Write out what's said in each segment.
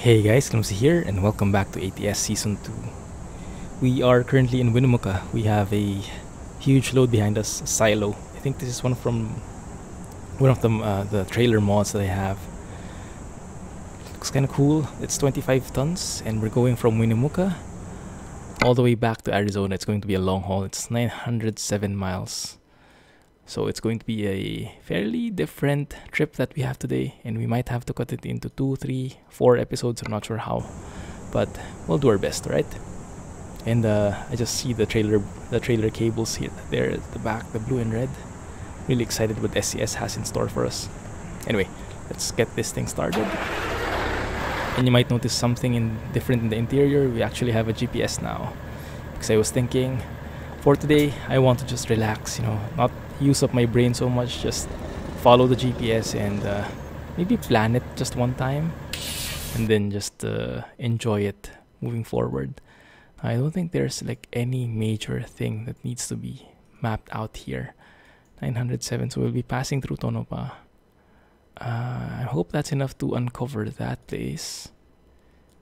Hey guys, Clumsy here, and welcome back to ATS Season 2. We are currently in Winnemucca. We have a huge load behind us, a silo. I think this is one of the trailer mods that I have. Looks kind of cool. It's 25 tons, and we're going from Winnemucca all the way back to Arizona. It's going to be a long haul. It's 907 miles. So it's going to be a fairly different trip that we have today, and we might have to cut it into 2, 3, 4 episodes. I'm not sure how, but we'll do our best, right? And I just see the trailer cables here, there at the back, the blue and red. Really excited what SCS has in store for us. Anyway, let's get this thing started. And you might notice something different in the interior. We actually have a GPS now, because I was thinking, for today, I want to just relax, not use up my brain so much, just follow the GPS and maybe plan it just one time and then just enjoy it moving forward. I don't think there's like any major thing that needs to be mapped out here. 907, so we'll be passing through Tonopah. I hope that's enough to uncover that place.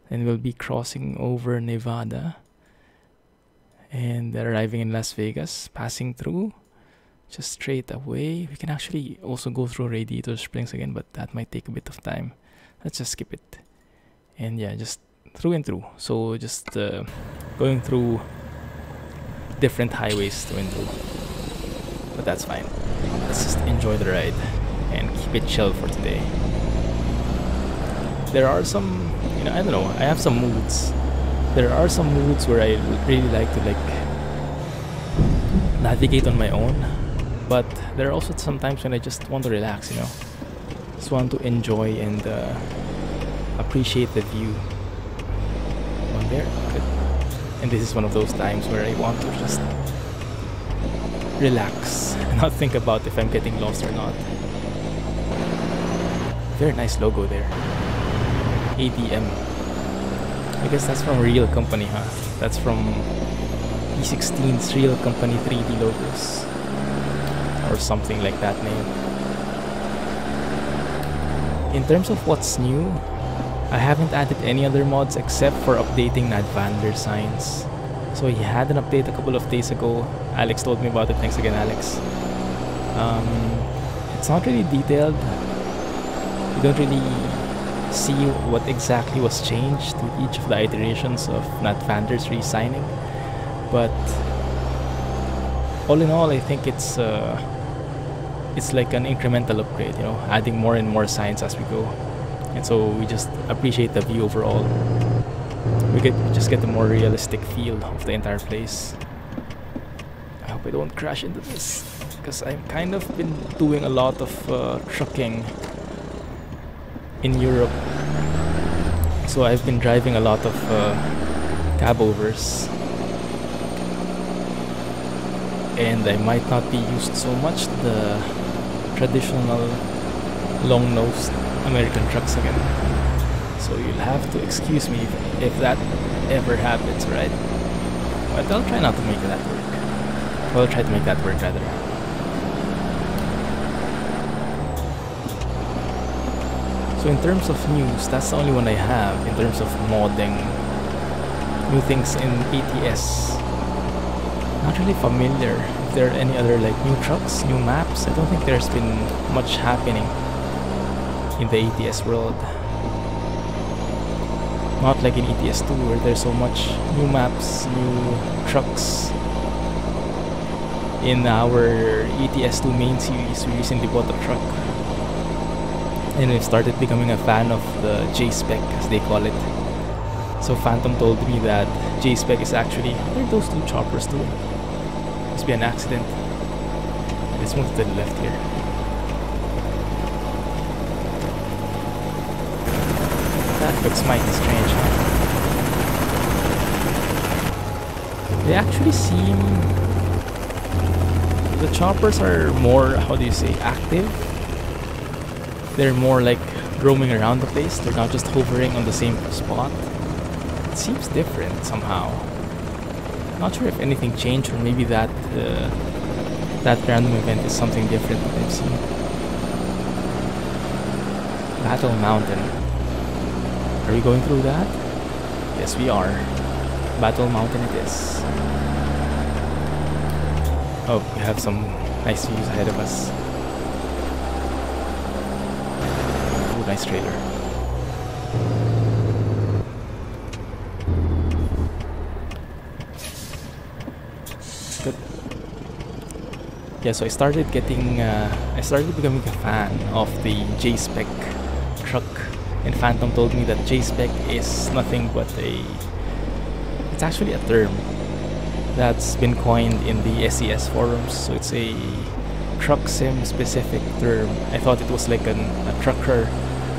Then we'll be crossing over Nevada and arriving in Las Vegas, passing through just straight away. We can actually also go through Radiator Springs again, but that might take a bit of time. Let's just skip it. And yeah, just through and through. So just going through different highways through and through. But that's fine. Let's just enjoy the ride and keep it chill for today. There are some, I don't know, I have some moods. There are some moods where I really like to navigate on my own, but there are also some times when I just want to relax, just want to enjoy and appreciate the view. One there, good. And this is one of those times where I want to just relax and not think about if I'm getting lost or not. Very nice logo there. ADM. I guess that's from Real Company, huh? That's from E16's Real Company 3D logos. Or something like that name. In terms of what's new, I haven't added any other mods except for updating Nadvander signs. So he had an update a couple of days ago. Alex told me about it. Thanks again, Alex. It's not really detailed. You don't really see what exactly was changed to each of the iterations of Nadvander's re-signing, but all in all, I think it's like an incremental upgrade, adding more and more signs as we go, and so we just appreciate the view overall. We just get a more realistic feel of the entire place. I hope I don't crash into this, because I've kind of been doing a lot of trucking in Europe, so I've been driving a lot of cabovers, and I might not be used so much to the traditional long-nosed American trucks again, so you'll have to excuse me if that ever happens, right? But I'll try not to make that work. Well, I'll try to make that work rather. So in terms of news, that's the only one I have in terms of modding. New things in ATS. Not really familiar if there are any other new trucks, new maps. I don't think there's been much happening in the ATS world. Not like in ETS 2 where there's so much new maps, new trucks. In our ETS 2 main series, we recently bought a truck. And we've started becoming a fan of the J-Spec, as they call it. So Phantom told me that J-Spec is actually... Where are those two choppers too? Must be an accident. Let's move to the left here. That looks mighty strange, huh? They actually seem... The choppers are more, how do you say, active? They're more like roaming around the place. They're not just hovering on the same spot. It seems different somehow. Not sure if anything changed, or maybe that random event is something different that I've seen. Battle Mountain. Are we going through that? Yes, we are. Battle Mountain it is. Oh, we have some nice views ahead of us. Ooh, nice trailer. Good. Yeah, so I started becoming a fan of the J-Spec truck, and Phantom told me that J-Spec is nothing but it's actually a term that's been coined in the SCS forums, so it's a truck sim specific term. I thought it was like a trucker,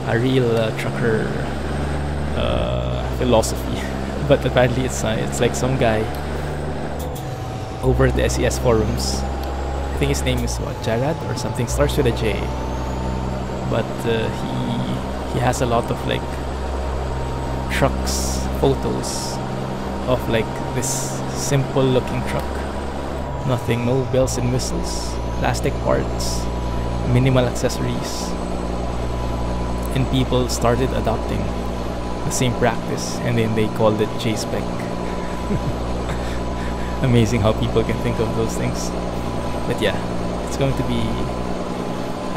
a real trucker philosophy, but apparently it's like some guy over at the SCS forums. I think his name is what, Jared or something, starts with a J, but he has a lot of like trucks photos of like this simple looking truck, nothing, no bells and whistles, plastic parts, minimal accessories, and people started adopting the same practice, and then they called it J-Spec. Amazing how people can think of those things. But yeah, it's going to be,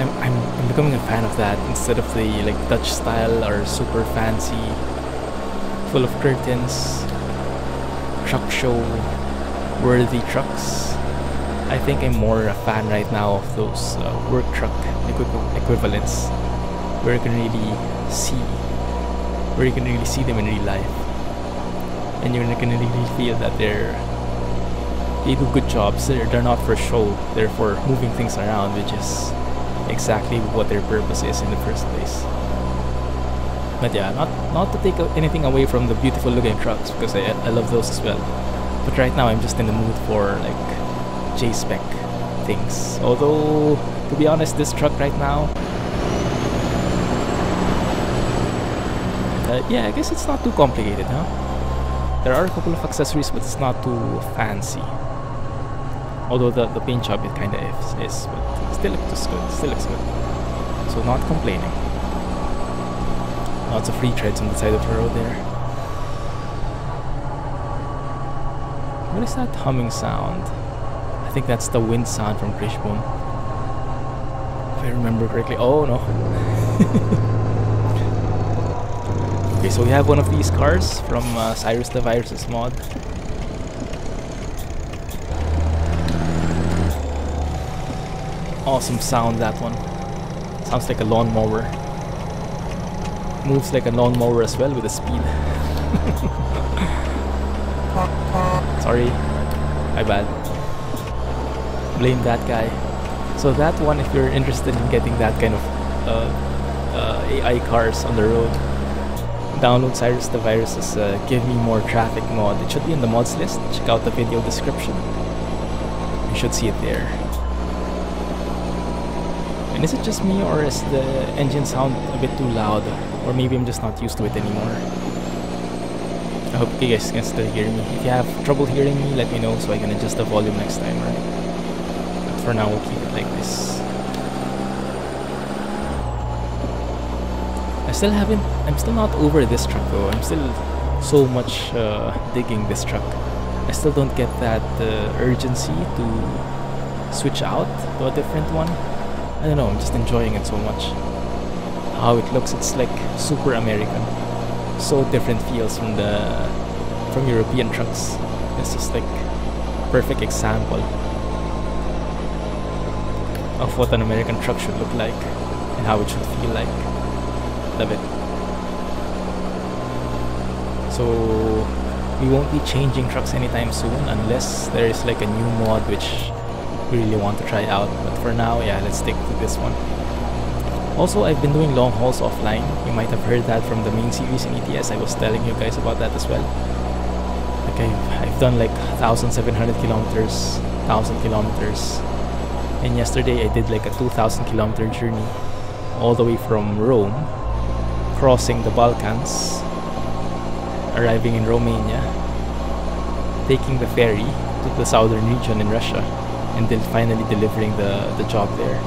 I'm becoming a fan of that instead of the like Dutch style or super fancy, full of curtains, truck show worthy trucks. I think I'm more a fan right now of those work truck equivalents where you can really see them in real life, and you're gonna really feel that they do good jobs. They're not for show, they're for moving things around, which is exactly what their purpose is in the first place. But yeah, not to take anything away from the beautiful looking trucks, because I love those as well. But right now I'm just in the mood for like J-Spec things. Although, to be honest, this truck right now, yeah, I guess it's not too complicated, huh? There are a couple of accessories, but it's not too fancy. Although the paint job it kinda is, but still looks good. Still looks good. So not complaining. Lots of free treads on the side of the road there. What is that humming sound? I think that's the wind sound from Krishbone, if I remember correctly. Oh no. Okay, so we have one of these cars from Cyrus the Virus's mod. Awesome sound, that one. Sounds like a lawnmower. Moves like a lawnmower as well with the speed. Sorry, my bad. Blame that guy. So that one, if you're interested in getting that kind of AI cars on the road, download Cyrus the Virus's Give Me More Traffic mod. It should be in the mods list. Check out the video description. You should see it there. And is it just me, or is the engine sound a bit too loud? Or maybe I'm just not used to it anymore. I hope you guys can still hear me. If you have trouble hearing me, let me know so I can adjust the volume next time, right? But for now, we'll keep it like this. I'm still not over this truck though. I'm still so much digging this truck. I still don't get that urgency to switch out to a different one. I don't know, I'm just enjoying it so much. How it looks, it's like super American. So different feels from European trucks. It's just like perfect example of what an American truck should look like and how it should feel like. Love it. So we won't be changing trucks anytime soon unless there is like a new mod which we really want to try out. But for now, yeah, let's stick to this one. Also, I've been doing long hauls offline. You might have heard that from the main series in ATS. I was telling you guys about that as well. Like I've done like 1,700 kilometers, 1,000 kilometers. And yesterday I did like a 2,000 kilometer journey all the way from Rome, crossing the Balkans, arriving in Romania, taking the ferry to the southern region in Russia, and then finally delivering the job there.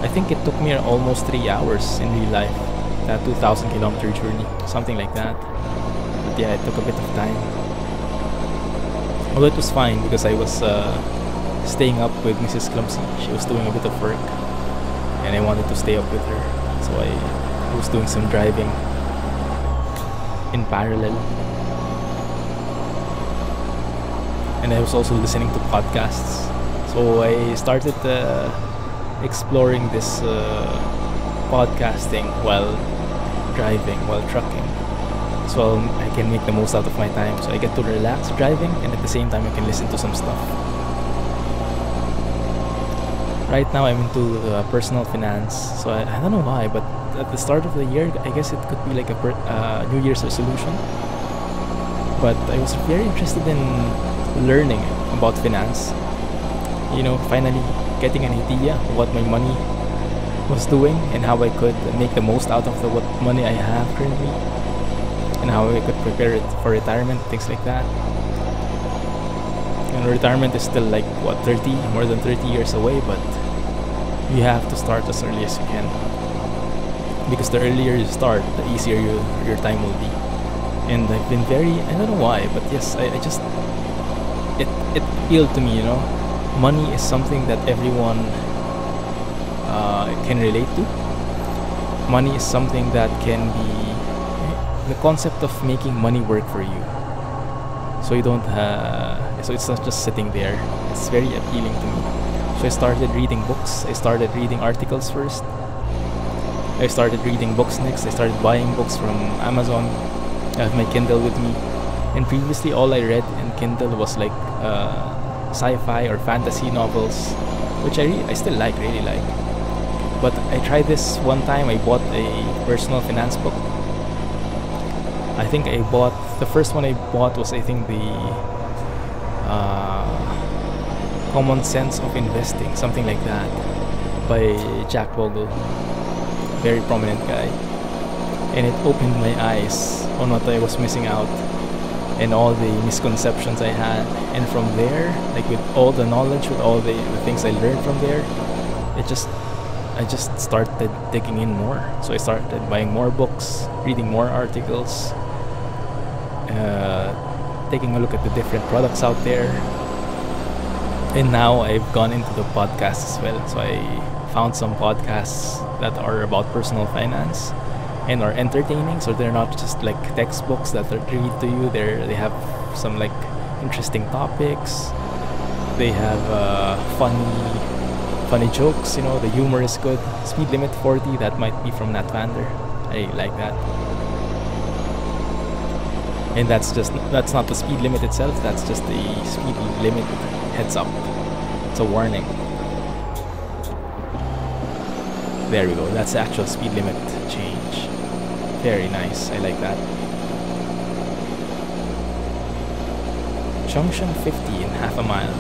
I think it took me almost 3 hours in real life. that 2,000-kilometer journey, something like that. But yeah, it took a bit of time. Although it was fine because I was staying up with Mrs. Clumsy. She was doing a bit of work and I wanted to stay up with her. So I was doing some driving in parallel. And I was also listening to podcasts. So I started exploring this podcasting while driving, while trucking. So I can make the most out of my time. So I get to relax driving and at the same time I can listen to some stuff. Right now I'm into personal finance. So I don't know why, but at the start of the year, I guess it could be like a New Year's resolution. But I was very interested in learning about finance. You know, finally getting an idea of what my money was doing and how I could make the most out of what money I have currently, and how I could prepare it for retirement, things like that. And retirement is still like what, more than 30 years away, but you have to start as early as you can, because the earlier you start, the easier your time will be. And I've been I don't know why, but yes, I just it appealed to me, you know. Money is something that everyone can relate to. Money is something that can be the concept of making money work for you. So you don't so it's not just sitting there. It's very appealing to me. So I started reading books. I started reading articles first. I started reading books next. I started buying books from Amazon. I have my Kindle with me. And previously all I read in Kindle was like sci-fi or fantasy novels, which I still really like. But I tried this one time. I bought a personal finance book. I think the first one I bought was, I think, the Common Sense of Investing, something like that, by Jack Bogle, very prominent guy. And it opened my eyes on what I was missing out and all the misconceptions I had. And from there, like with all the knowledge, with all the things I learned from there, I just started digging in more. So I started buying more books, reading more articles, taking a look at the different products out there. And now I've gone into the podcast as well. So I found some podcasts that are about personal finance and are entertaining. So they're not just like textbooks that are read to you. They have some like interesting topics. They have funny jokes. You know, the humor is good. Speed limit 40. That might be from Nat Vander. I like that. And that's not the speed limit itself. That's just the speed limit heads up. It's a warning. There we go. That's the actual speed limit change. Very nice. I like that. Junction 50 in half a mile.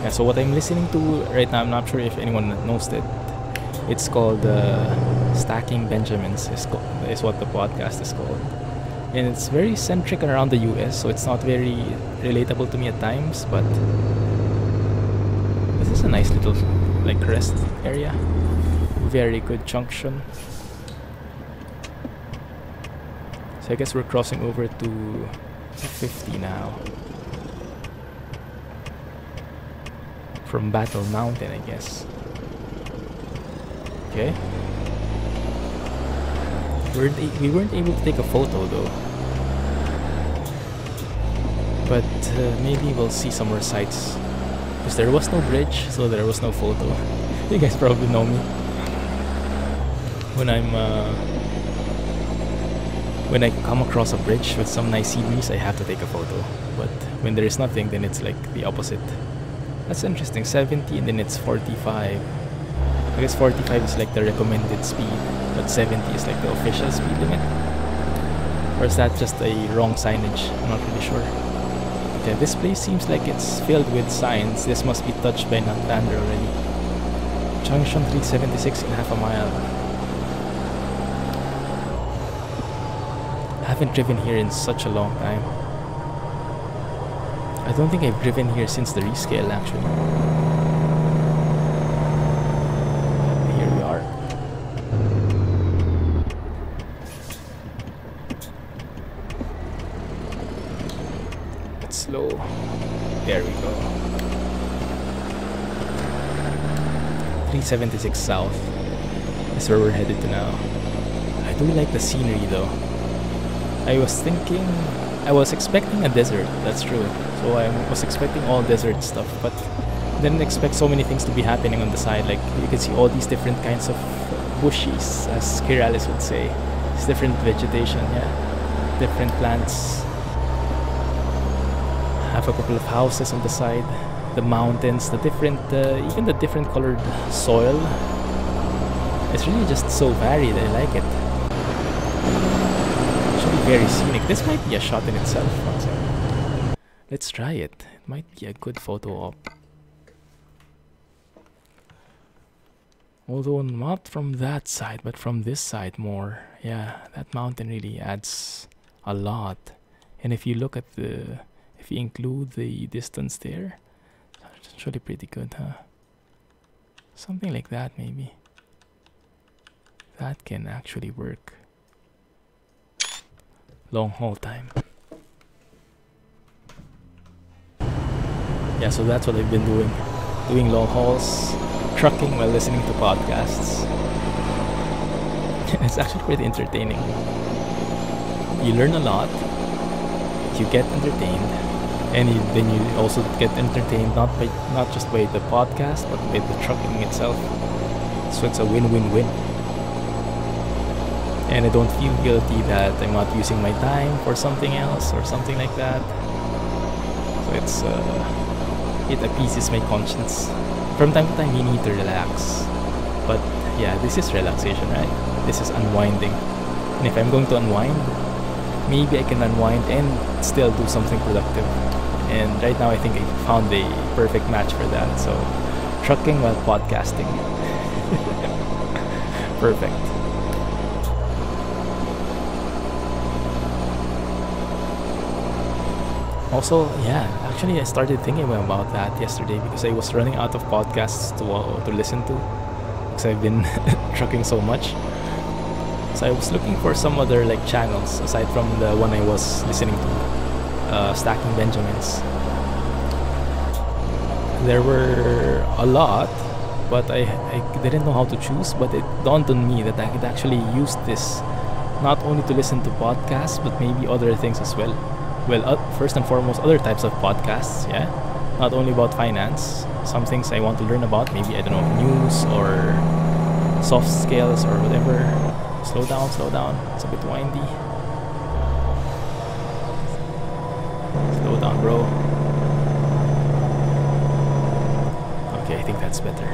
Yeah, so what I'm listening to right now, I'm not sure if anyone knows it. It's called Stacking Benjamins is what the podcast is called. And it's very centric around the US, so it's not very relatable to me at times, but this is a nice little like rest area. Very good junction. So I guess we're crossing over to 50 now. From Battle Mountain, I guess. Okay. We weren't able to take a photo though. But maybe we'll see some more sights. Because there was no bridge, so there was no photo. You guys probably know me. When I come across a bridge with some nice sea breeze, I have to take a photo. But when there is nothing, then it's like the opposite. That's interesting. 70 and then it's 45. I guess 45 is like the recommended speed, but 70 is like the official speed limit. Or is that just a wrong signage? I'm not really sure. Okay, this place seems like it's filled with signs. This must be touched by Nat Vander already. Junction 376 in half a mile. I haven't driven here in such a long time. I don't think I've driven here since the rescale actually. Here we are. bit slow. There we go. 376 south is where we're headed to now. I do like the scenery though. I was expecting a desert, that's true. So I was expecting all desert stuff, but didn't expect so many things to be happening on the side. Like you can see all these different kinds of bushes, as Kiralis would say. It's different vegetation, yeah. Different plants. Have a couple of houses on the side. The mountains, the different, even the different colored soil. It's really just so varied. I like it. Actually, very scenic. This might be a shot in itself. Let's try it. It might be a good photo op. Although not from that side, but from this side more. Yeah, that mountain really adds a lot. And if you look at if you include the distance there, it's actually pretty good, huh? Something like that maybe. That can actually work. Long haul time. Yeah, so that's what I've been doing. Doing long hauls, trucking while listening to podcasts. It's actually pretty entertaining. You learn a lot, you get entertained, and then you also get entertained not just by the podcast, but by the trucking itself. So it's a win-win-win. And I don't feel guilty that I'm not using my time for something else or something like that. So it appeases my conscience. From time to time you need to relax, but yeah, this is relaxation, right? This is unwinding. And if I'm going to unwind, maybe I can unwind and still do something productive. And right now I think I found the perfect match for that. So trucking while podcasting. Perfect. Also, yeah, actually I started thinking about that yesterday because I was running out of podcasts to listen to because I've been trucking so much. So I was looking for some other like channels aside from the one I was listening to, Stacking Benjamins. There were a lot, but I didn't know how to choose, but it dawned on me that I could actually use this not only to listen to podcasts, but maybe other things as well. Well, first and foremost, other types of podcasts, yeah? Not only about finance, some things I want to learn about, maybe, I don't know, news or soft skills or whatever. Slow down, it's a bit windy. Slow down, bro. Okay, I think that's better.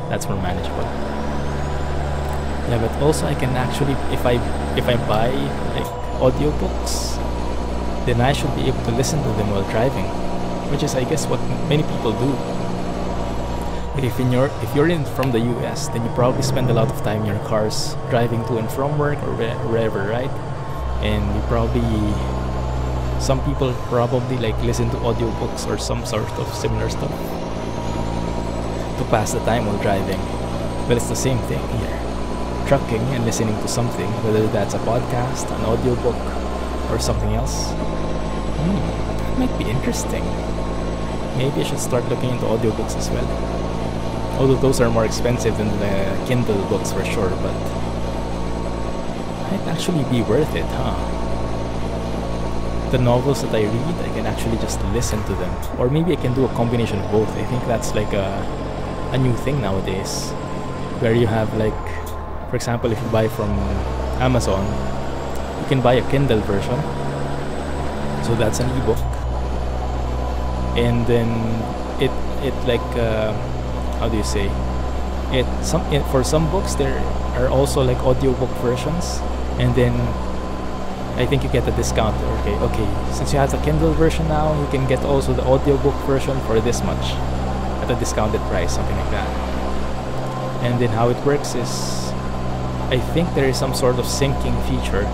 That's more manageable. Yeah, but also I can actually, if I buy like audiobooks, then I should be able to listen to them while driving, which is, I guess, what many people do. Like if you're in from the US, then you probably spend a lot of time in your cars driving to and from work or wherever, right? And some people probably like listen to audiobooks or some sort of similar stuff to pass the time while driving. But it's the same thing here. Trucking and listening to something, whether that's a podcast, an audiobook, or something else. That might be interesting. Maybe I should start looking into audiobooks as well. Although those are more expensive than the Kindle books for sure, but might actually be worth it, huh? The novels that I read, I can actually just listen to them. Or maybe I can do a combination of both. I think that's like a new thing nowadays. Where you have like, for example, if you buy from Amazon, you can buy a Kindle version. So that's an ebook, and then it like how do you say it? For some books there are also like audiobook versions, and then I think you get a discount. Okay, since you have the Kindle version now, you can get also the audiobook version for this much at a discounted price, something like that. And then how it works is, I think there is some sort of syncing feature,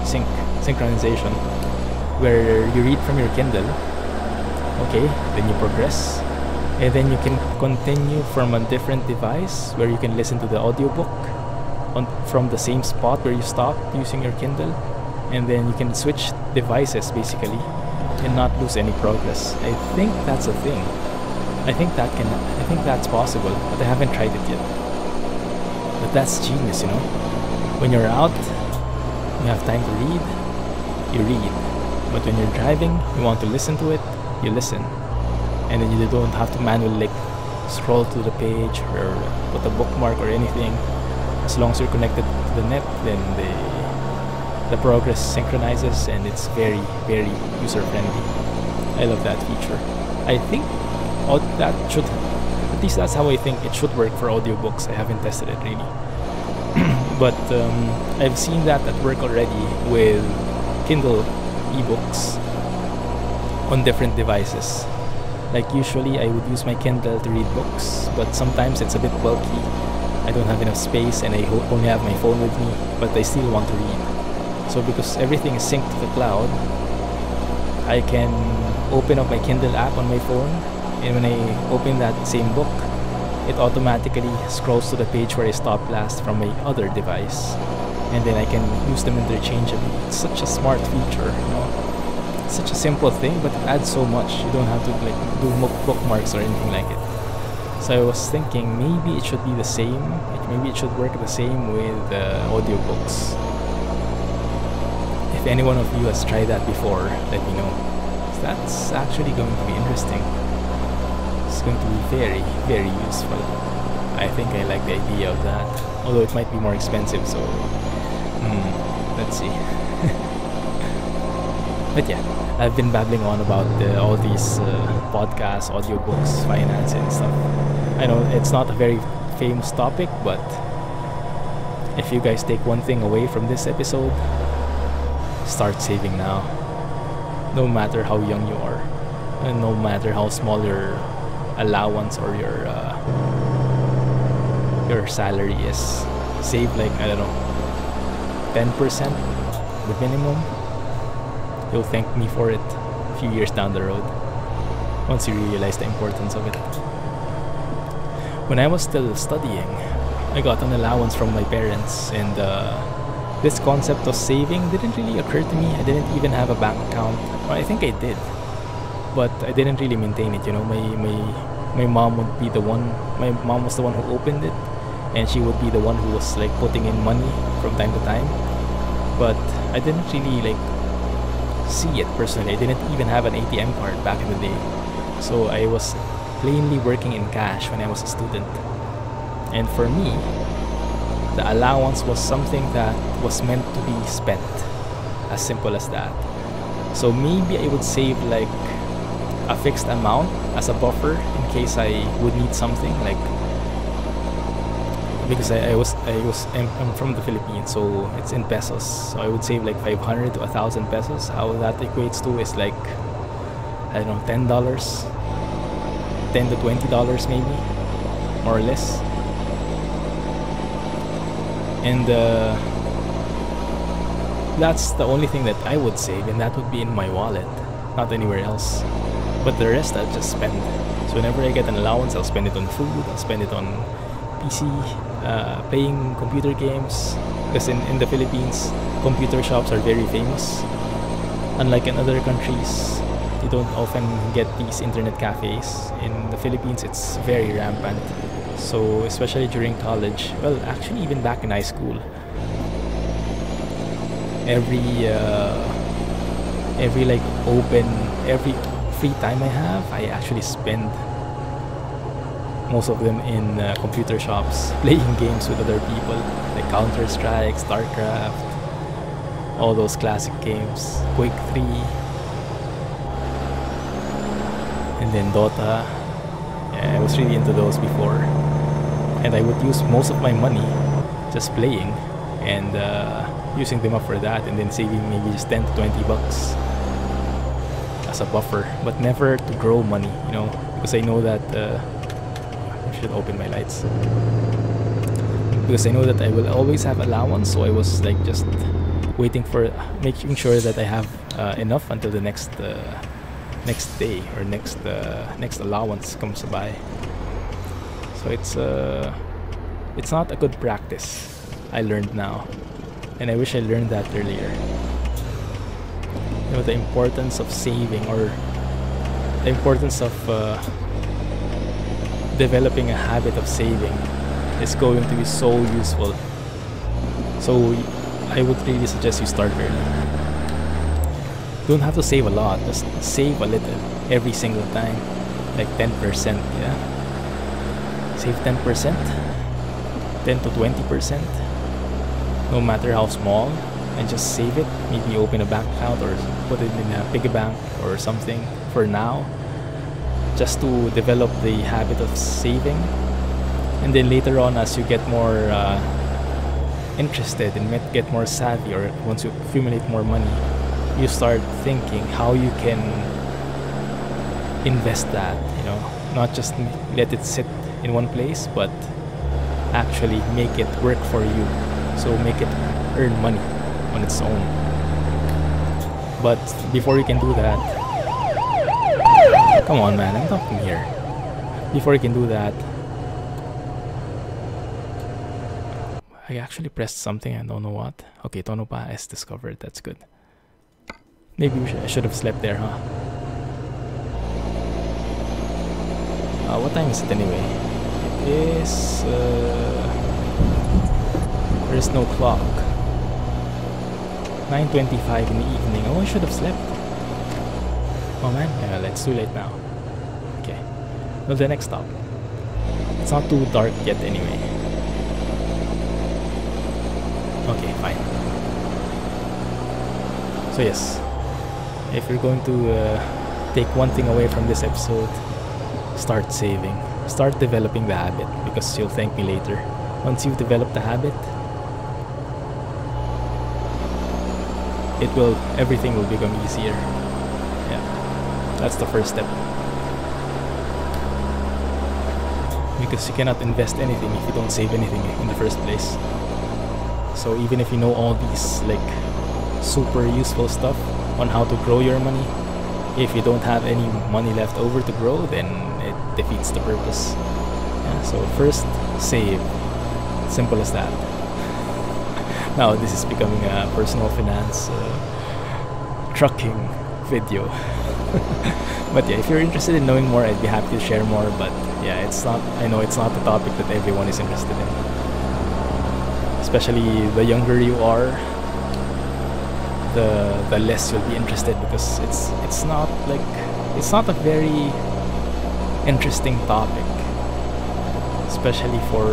synchronization, where you read from your Kindle, okay, then you progress, and then you can continue from a different device where you can listen to the audiobook from the same spot where you stopped using your Kindle, and then you can switch devices basically and not lose any progress. I think that's a thing. I think that's possible, but I haven't tried it yet. But that's genius, you know? When you're out, you have time to read, you read. But when you're driving, you want to listen to it, you listen. And then you don't have to manually like scroll to the page or put a bookmark or anything. As long as you're connected to the net, then the progress synchronizes, and it's very, very user-friendly. I love that feature. I think that should, at least that's how I think it should work for audiobooks. I haven't tested it really. But I've seen that at work already with Kindle ebooks on different devices. Like usually I would use my Kindle to read books, but sometimes it's a bit bulky. I don't have enough space and I only have my phone with me, but I still want to read. So because everything is synced to the cloud, I can open up my Kindle app on my phone, and when I open that same book, it automatically scrolls to the page where I stopped last from my other device, and then I can use them interchangeably. It's such a smart feature, you know. It's such a simple thing, but it adds so much. You don't have to like do bookmarks or anything like it. So I was thinking maybe it should be the same. Maybe it should work the same with audiobooks. If any one of you has tried that before, let me know. That's actually going to be interesting. It's going to be very, very useful. I think I like the idea of that. Although it might be more expensive, so let's see. But yeah, I've been babbling on about all these podcasts, audiobooks, finance and stuff. I know it's not a very famous topic, but if you guys take one thing away from this episode, start saving now. No matter how young you are, and no matter how small your allowance or your salary is, save like, I don't know, 10%, the minimum. You'll thank me for it a few years down the road, once you realize the importance of it. When I was still studying, I got an allowance from my parents, and this concept of saving didn't really occur to me. I didn't even have a bank account. Well, I think I did, but I didn't really maintain it. You know, my mom would be the one. My mom was the one who opened it, and she would be the one who was like putting in money from time to time. But I didn't really like see it personally. I didn't even have an ATM card back in the day, so I was plainly working in cash when I was a student. And for me, the allowance was something that was meant to be spent, as simple as that. So maybe I would save like a fixed amount as a buffer in case I would need something, like, because I'm from the Philippines, so it's in pesos. So I would save like 500 to 1,000 pesos. How that equates to is like, I don't know, $10, $10 to $20 maybe, more or less. And that's the only thing that I would save, and that would be in my wallet, not anywhere else. But the rest I'll just spend. So whenever I get an allowance, I'll spend it on food, I'll spend it on PC, playing computer games, because in the Philippines, computer shops are very famous. Unlike in other countries, you don't often get these internet cafes. In the Philippines, it's very rampant. So especially during college, well, actually even back in high school, every free time I have, I actually spend most of them in computer shops, playing games with other people, like Counter-Strike, StarCraft, all those classic games, Quake 3, and then Dota. Yeah, I was really into those before, and I would use most of my money just playing and using them up for that, and then saving maybe just 10 to 20 bucks as a buffer, but never to grow money, you know, because I know that I should open my lights, because I know that I will always have allowance. So I was like just waiting for, making sure that I have enough until the next day or next allowance comes by. So it's not a good practice, I learned now, and I wish I learned that earlier. the importance of saving, or the importance of developing a habit of saving is going to be so useful. So I would really suggest you start early. Don't have to save a lot, just save a little every single time, like 10%, yeah? Save 10%, 10 to 20%, no matter how small, and just save it. Maybe open a bank account or put it in a piggy bank or something for now, just to develop the habit of saving. And then later on, as you get more interested and get more savvy, or once you accumulate more money, you start thinking how you can invest that, not just let it sit in one place, but actually make it work for you. So make it earn money on its own. But before you can do that, come on man, I'm talking here. Before you can do that, I actually pressed something, I don't know what. Okay, Tono pa is discovered, that's good. Maybe I should have slept there, huh? What time is it anyway? It is... there is no clock. 9:25 in the evening. Oh, I should have slept. Oh man, yeah, it's too late now. Okay, well, the next stop. It's not too dark yet anyway. Okay, fine. So yes, if you're going to take one thing away from this episode, start saving. Start developing the habit, because you'll thank me later. Once you've developed the habit, everything will become easier. Yeah, that's the first step. Because you cannot invest anything if you don't save anything in the first place. So even if you know all these like super useful stuff on how to grow your money, if you don't have any money left over to grow, then it defeats the purpose. Yeah, so first, save. Simple as that. Now this is becoming a personal finance trucking video. But yeah, if you're interested in knowing more, I'd be happy to share more. But yeah, I know it's not the topic that everyone is interested in. Especially the younger you are, the less you'll be interested, because it's not a very interesting topic, especially for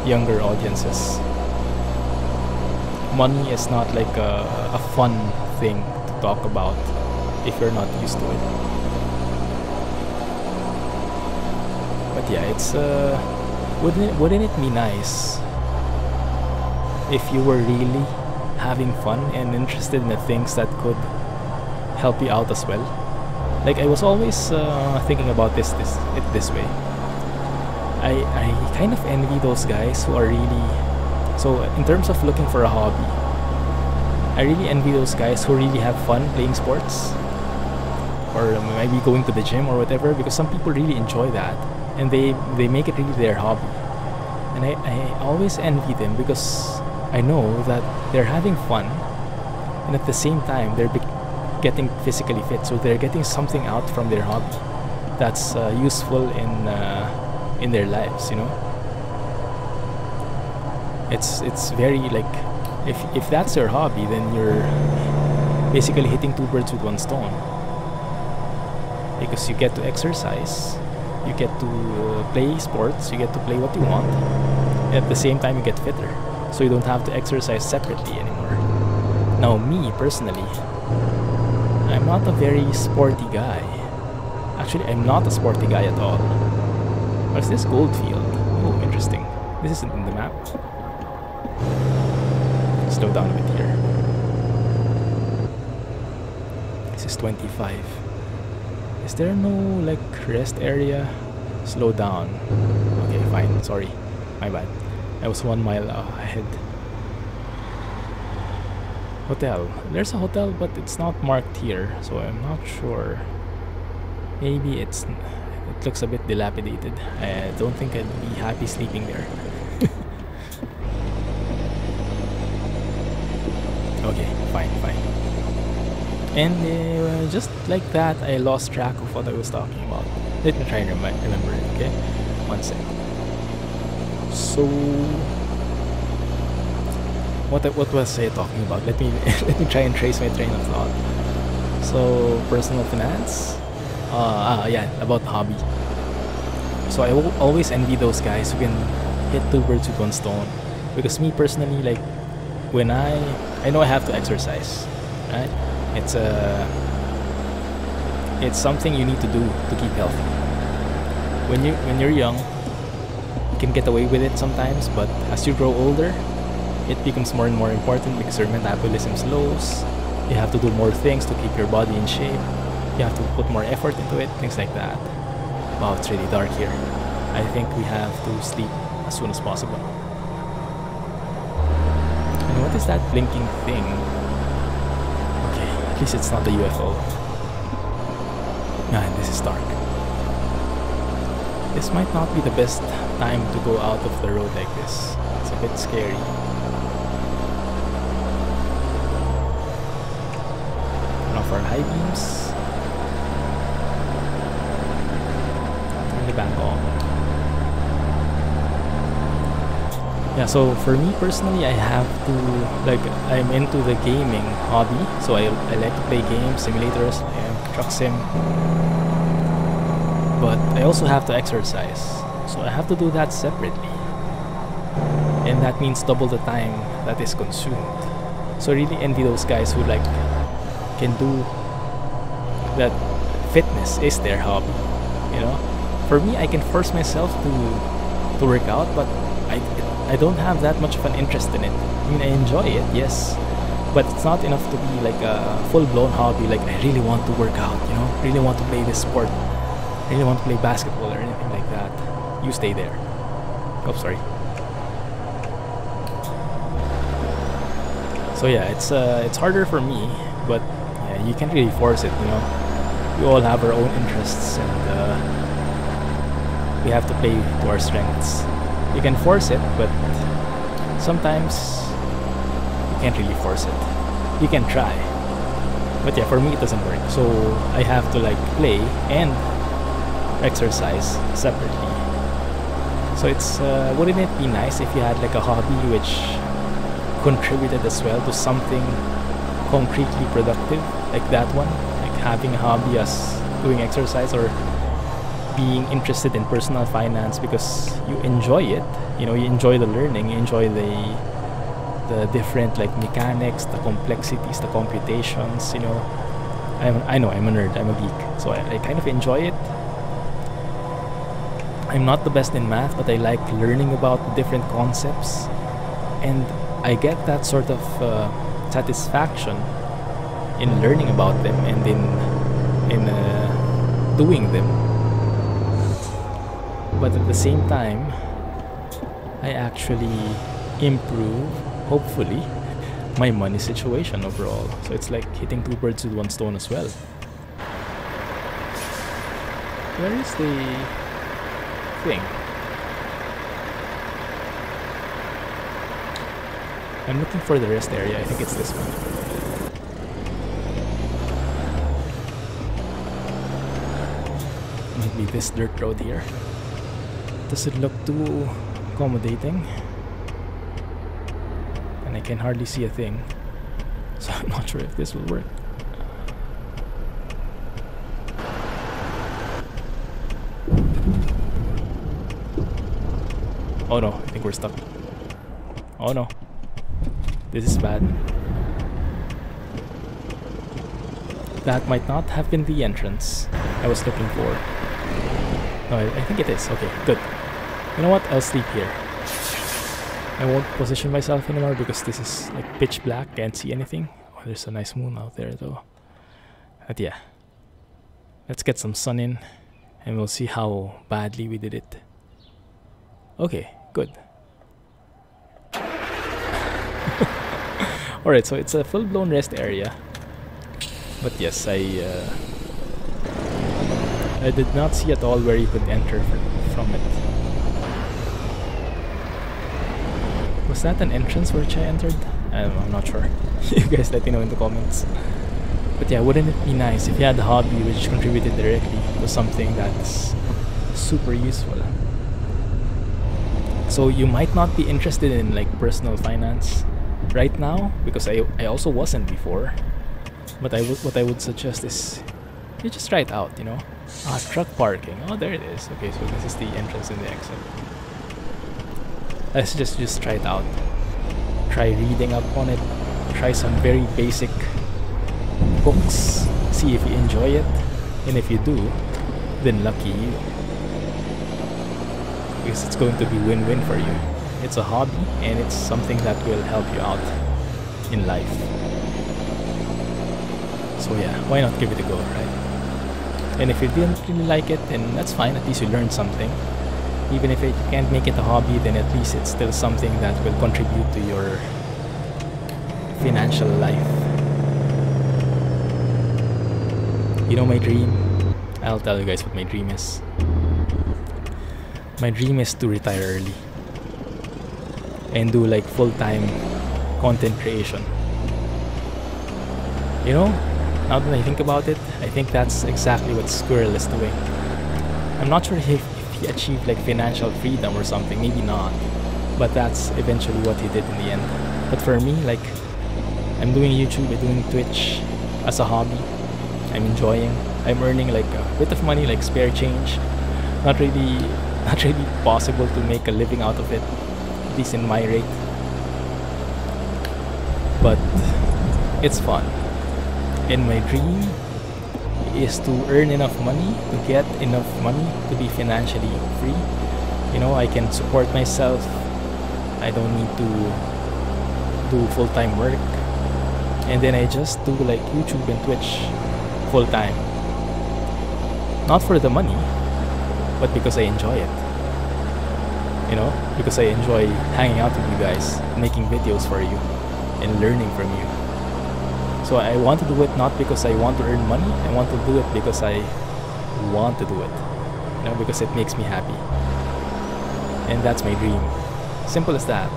younger audiences. Money is not like a fun thing to talk about if you're not used to it. But yeah, it's wouldn't it be nice if you were really having fun and interested in the things that could help you out as well? Like, I was always thinking about this way. I kind of envy those guys who are really, so in terms of looking for a hobby, I really envy those guys who really have fun playing sports, or maybe going to the gym or whatever, because some people really enjoy that and they make it really their hobby. And I always envy them, because I know that they're having fun and at the same time they're getting physically fit, so they're getting something out from their hobby that's useful in their lives, It's very like, if that's your hobby, then you're basically hitting two birds with one stone, because you get to exercise, you get to play sports, you get to play what you want, and at the same time you get fitter, so you don't have to exercise separately anymore. Now me personally, I'm not a very sporty guy. Actually, I'm not a sporty guy at all. What's this gold field? Oh, interesting. This isn't in the map. Slow down a bit here. This is 25. Is there no like rest area? Slow down. Okay, fine. Sorry, my bad. I was 1 mile ahead. Hotel. There's a hotel, but it's not marked here, so I'm not sure. Maybe it looks a bit dilapidated. I don't think I'd be happy sleeping there. Okay, fine. And just like that, I lost track of what I was talking about. Let me try and remember it, okay? One sec. So, what was I talking about? Let me let me try and trace my train of thought. So, personal finance. Yeah, about hobby. So I always envy those guys who can hit two birds with one stone. Because me personally, like, when I know I have to exercise, right? It's something you need to do to keep healthy. When you're young, you can get away with it sometimes, but as you grow older, it becomes more and more important because your metabolism slows. You have to do more things to keep your body in shape. You have to put more effort into it, things like that. Wow, it's really dark here. I think we have to sleep as soon as possible. And what is that blinking thing? Okay, at least it's not a UFO. And this is dark. This might not be the best time to go out of the road like this. It's a bit scary. Turn off our high beams. Turn the back on. Yeah, so for me personally, I have to, like, I'm into the gaming hobby, so I like to play games, simulators, truck sim, but I also have to exercise, so I have to do that separately, and that means double the time that is consumed. So I really envy those guys who, like, can do that. Fitness is their hobby, you know. For me, I can force myself to work out, but I don't have that much of an interest in it. I mean, I enjoy it, yes, but it's not enough to be like a full-blown hobby. Like, I really want to work out, you know, really want to play this sport, really want to play basketball or anything like that. You stay there. Oh, sorry. So yeah, it's harder for me, but yeah, you can't really force it, you know. We all have our own interests, and we have to play to our strengths. You can force it, but sometimes you can't really force it. You can try, but yeah, for me it doesn't work. So I have to, like, play and exercise separately. So it's wouldn't it be nice if you had, like, a hobby which contributed as well to something concretely productive, like that one, like having a hobby as doing exercise, or being interested in personal finance because you enjoy it, you know, you enjoy the learning, you enjoy the different, like, mechanics, the complexities, the computations, you know. I know I'm a nerd, I'm a geek, so I kind of enjoy it. I'm not the best in math, but I like learning about the different concepts, and I get that sort of satisfaction in learning about them and in doing them. But at the same time, I actually improve, hopefully, my money situation overall. So it's like hitting two birds with one stone as well. Where is the thing? I'm looking for the rest area. I think it's this one. Maybe this dirt road here. Does it look too accommodating? And I can hardly see a thing, so I'm not sure if this will work. Oh no, I think we're stuck. Oh no, this is bad. That might not have been the entrance I was looking for. No, I think it is. Okay, good. You know what? I'll sleep here. I won't position myself anymore because this is, like, pitch black. Can't see anything. Oh, there's a nice moon out there though. But yeah, let's get some sun in and we'll see how badly we did it. Okay, good. Alright, so it's a full-blown rest area. But yes, I did not see at all where you could enter from it. Was that an entrance which I entered? I'm not sure. You guys let me know in the comments. But yeah, wouldn't it be nice if you had a hobby which contributed directly to something that's super useful? So you might not be interested in like personal finance right now, because I also wasn't before. But what I would suggest is you just try it out, you know. Truck parking. Oh, there it is. Okay, so this is the entrance and the exit. Let's just try it out. Try reading up on it. Try some very basic books. See if you enjoy it, and if you do, then lucky you. Because it's going to be win-win for you. It's a hobby, and it's something that will help you out in life. So yeah, why not give it a go, right? And if you didn't really like it, then that's fine. At least you learned something. Even if you can't make it a hobby, then at least it's still something that will contribute to your financial life. You know my dream? I'll tell you guys what my dream is. My dream is to retire early and do like full-time content creation. You know, now that I think about it, I think that's exactly what Squirrel is doing. I'm not sure if he achieved like financial freedom or something, maybe not, but that's eventually what he did in the end. But for me, like, I'm doing YouTube, I'm doing Twitch as a hobby. I'm enjoying. I'm earning like a bit of money, like spare change. Not really possible to make a living out of it, at least in my rate. But it's fun. And my dream is to earn enough money, to get enough money to be financially free. You know, I can support myself. I don't need to do full-time work. And then I just do like YouTube and Twitch full-time. Not for the money, but because I enjoy it. You know, because I enjoy hanging out with you guys, making videos for you, and learning from you. So I want to do it not because I want to earn money. I want to do it because I want to do it. You know, because it makes me happy. And that's my dream. Simple as that.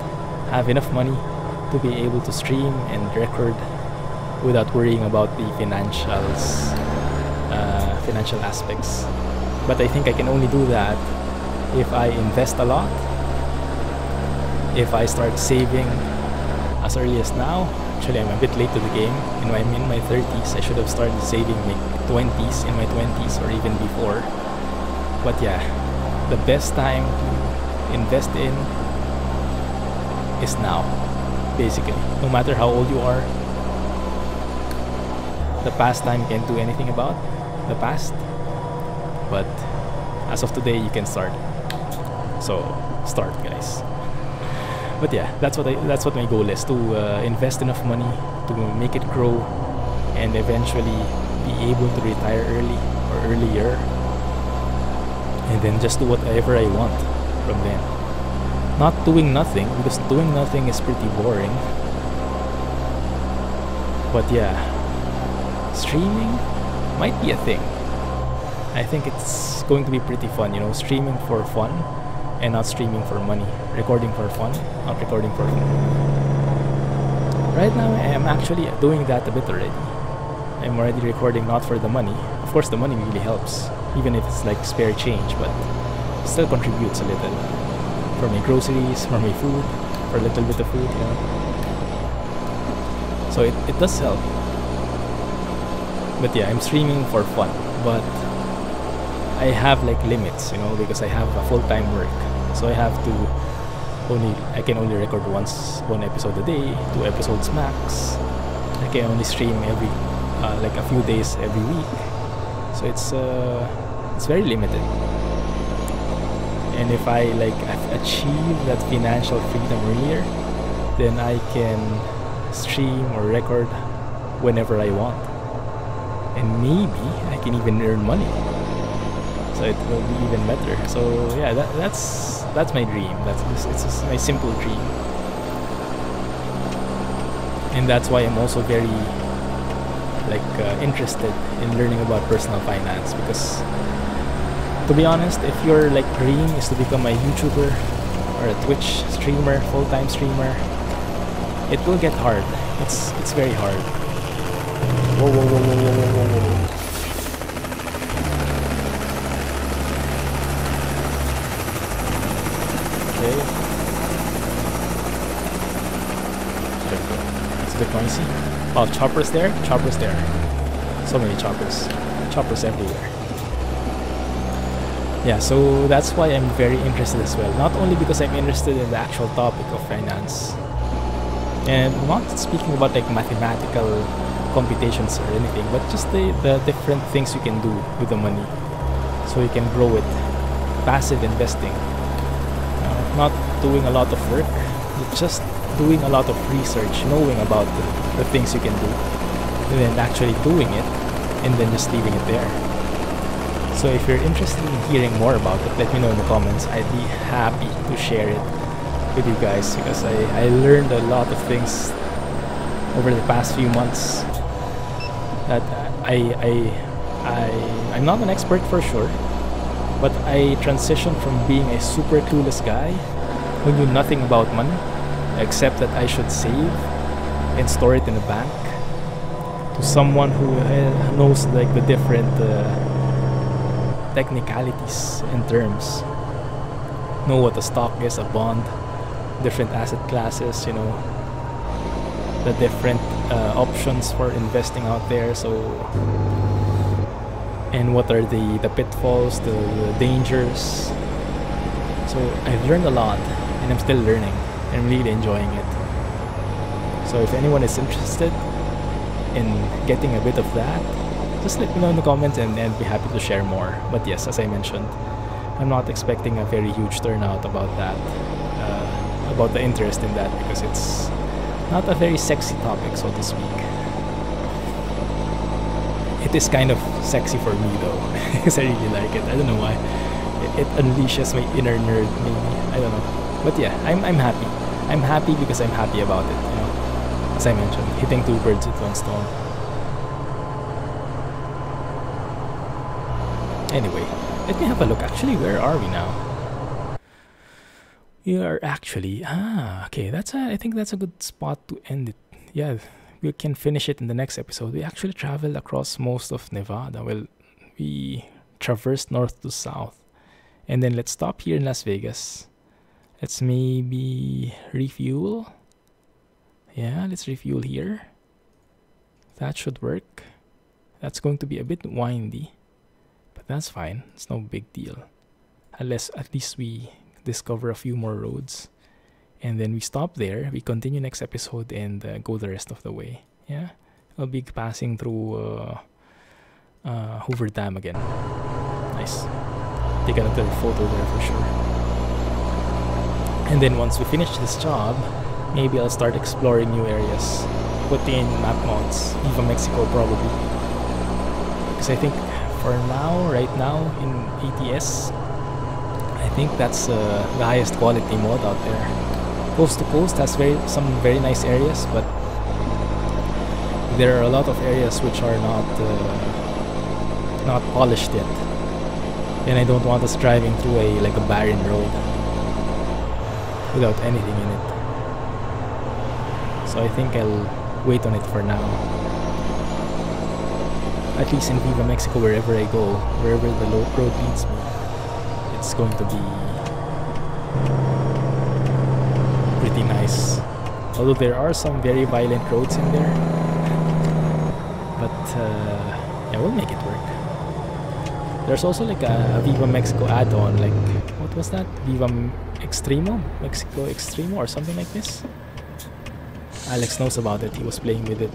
Have enough money to be able to stream and record without worrying about the financial aspects. But I think I can only do that if I invest a lot, if I start saving as early as now. Actually, I'm a bit late to the game. I'm in my 30s. I should have started saving in my 20s or even before. But yeah, the best time to invest in is now, basically. No matter how old you are, the past time you can't do anything about the past. But as of today, you can start. So start, guys. But yeah, that's what my goal is, to invest enough money to make it grow and eventually be able to retire early or earlier, and then just do whatever I want from then. Not doing nothing, because doing nothing is pretty boring. But yeah, streaming might be a thing. I think it's going to be pretty fun, you know, streaming for fun and not streaming for money. Recording for fun, not recording for fun. Right now, I am actually doing that a bit already. I'm already recording not for the money. Of course, the money really helps, even if it's like spare change, but it still contributes a little. For my groceries, for my food, for a little bit of food, you know. So it does help. But yeah, I'm streaming for fun, but I have like limits, you know, because I have a full-time work. So I have to I can only record one episode a day, 2 episodes max. I can only stream every like a few days every week. So it's very limited. And if I like achieve that financial freedom earlier, then I can stream or record whenever I want. And maybe I can even earn money. So it will be even better. So yeah, that's my dream. It's my simple dream, and that's why I'm also very interested in learning about personal finance. Because to be honest, if your dream is to become a YouTuber or a Twitch streamer, full-time streamer, it will get hard. It's very hard. Whoa, whoa, whoa, whoa, whoa, whoa, whoa, whoa. Okay. There we go. It's a bit noisy. Oh, choppers there? Choppers there. So many choppers. Choppers everywhere. Yeah, so that's why I'm very interested as well. Not only because I'm interested in the actual topic of finance, and not speaking about like mathematical computations or anything, but just the different things you can do with the money so you can grow it. Passive investing. Not doing a lot of work, but just doing a lot of research, knowing about the things you can do, and then actually doing it, and then just leaving it there. So if you're interested in hearing more about it, let me know in the comments. I'd be happy to share it with you guys, because I learned a lot of things over the past few months that I'm not an expert for sure, but I transitioned from being a super clueless guy who knew nothing about money except that I should save and store it in a bank, to someone who knows like the different technicalities and terms, know what a stock is, a bond, different asset classes, you know, the different options for investing out there. So, and what are the pitfalls, the dangers. So I've learned a lot, and I'm still learning. I'm really enjoying it. So if anyone is interested in getting a bit of that, just let me know in the comments, and I'd be happy to share more. But yes, as I mentioned, I'm not expecting a very huge turnout about that, about the interest in that, because it's not a very sexy topic, so to speak. It is kind of sexy for me though, because I really like it. I don't know why. It unleashes my inner nerd, maybe. I don't know. But yeah, I'm happy. I'm happy because I'm happy about it, you know. As I mentioned, hitting two birds with one stone. Anyway, let me have a look. Actually, where are we now? We are actually... okay. I think that's a good spot to end it. Yeah, we can finish it in the next episode. We actually traveled across most of Nevada. Well, we traversed north to south. And then let's stop here in Las Vegas. Let's maybe refuel. Yeah, let's refuel here. That should work. That's going to be a bit windy, but that's fine. It's no big deal. Unless at least we discover a few more roads. And then we stop there. We continue next episode and go the rest of the way. Yeah, I'll be passing through Hoover Dam again. Nice. Take another photo there for sure. And then once we finish this job, maybe I'll start exploring new areas. Put in map mods, Viva Mexico probably. Because I think for now, right now in ATS, I think that's the highest quality mod out there. Coast to Coast has some very nice areas, but there are a lot of areas which are not polished yet. And I don't want us driving through a barren road without anything in it. So I think I'll wait on it for now. At least in Viva Mexico, wherever I go, wherever the road leads me, it's going to be pretty nice. Although there are some very violent roads in there, but yeah, we'll make it work. There's also like a Viva Mexico add-on, like, what was that? Viva Extremo? Mexico Extremo or something like this? Alex knows about it, he was playing with it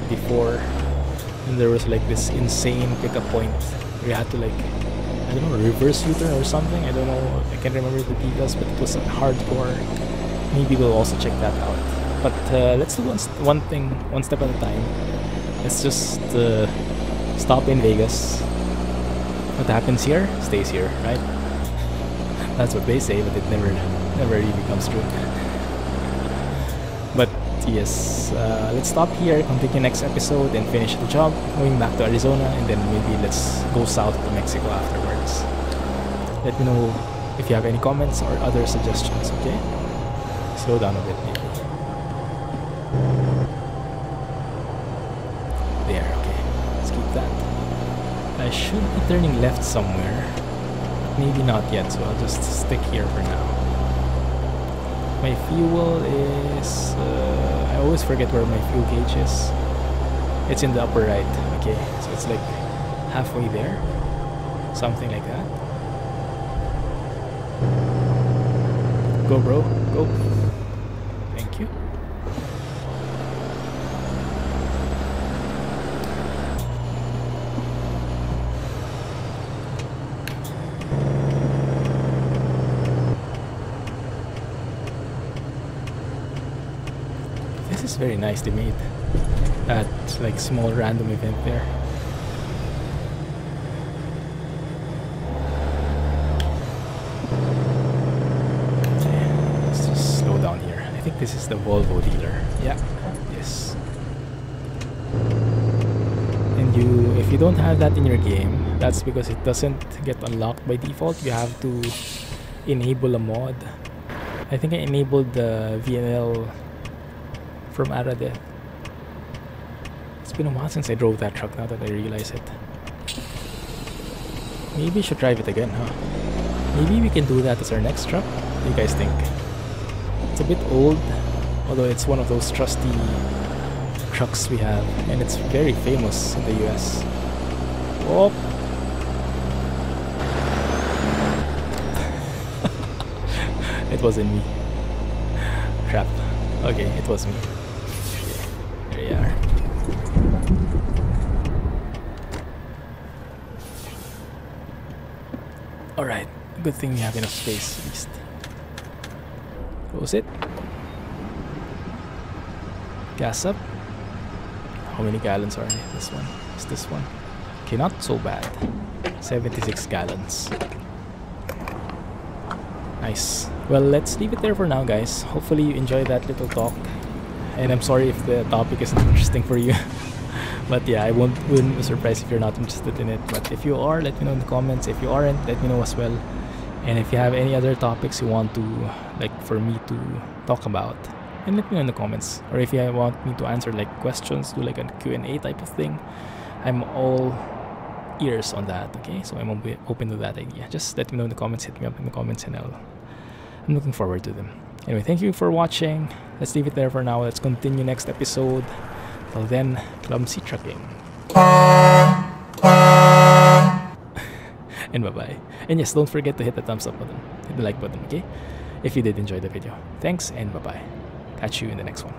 before. And there was like this insane pickup point where you had to like, I don't know, reverse U-turn or something, I don't know, I can't remember the details, but it was hardcore. Maybe we'll also check that out. But let's do one thing, one step at a time. Let's just stop in Vegas. What happens here stays here, right? That's what they say, but it never really comes true. But yes, let's stop here, continue next episode, and finish the job. Going back to Arizona, and then maybe let's go south to Mexico afterwards. Let me know if you have any comments or other suggestions. Okay, slow down a bit maybe. I should be turning left somewhere. Maybe not yet, so I'll just stick here for now. My fuel is... I always forget where my fuel gauge is. It's in the upper right. Okay, so it's like halfway there. Something like that. Go, bro. Go. Thank you. This is very nicely made. That like small random event there. I think this is the Volvo dealer. Yeah, yes. And if you don't have that in your game, that's because it doesn't get unlocked by default. You have to enable a mod. I think I enabled the VNL from Arade. It's been a while since I drove that truck now that I realize it. Maybe I should drive it again, huh? Maybe we can do that as our next truck. What do you guys think? It's a bit old, although it's one of those trusty trucks we have, and it's very famous in the US. Oh! It wasn't me. Crap. Okay, it was me. Okay, there you are. Alright, good thing we have enough space at least. Close it. Gas up. How many gallons are in this one? Is this one? Okay, not so bad. 76 gallons. Nice. Well, let's leave it there for now, guys. Hopefully you enjoyed that little talk. And I'm sorry if the topic isn't interesting for you. But yeah, I wouldn't be surprised if you're not interested in it. But if you are, let me know in the comments. If you aren't, let me know as well. And if you have any other topics you want to, like, for me to talk about, then let me know in the comments. Or if you want me to answer like questions, do like a Q&A type of thing, I'm all ears on that. Okay, so I'm open to that idea. Just let me know in the comments. Hit me up in the comments, and I'm looking forward to them. Anyway, thank you for watching. Let's leave it there for now. Let's continue next episode. Till then, clumsy trucking. And bye-bye. And yes, don't forget to hit the thumbs up button, hit the like button, okay? If you did enjoy the video. Thanks, and bye-bye. Catch you in the next one.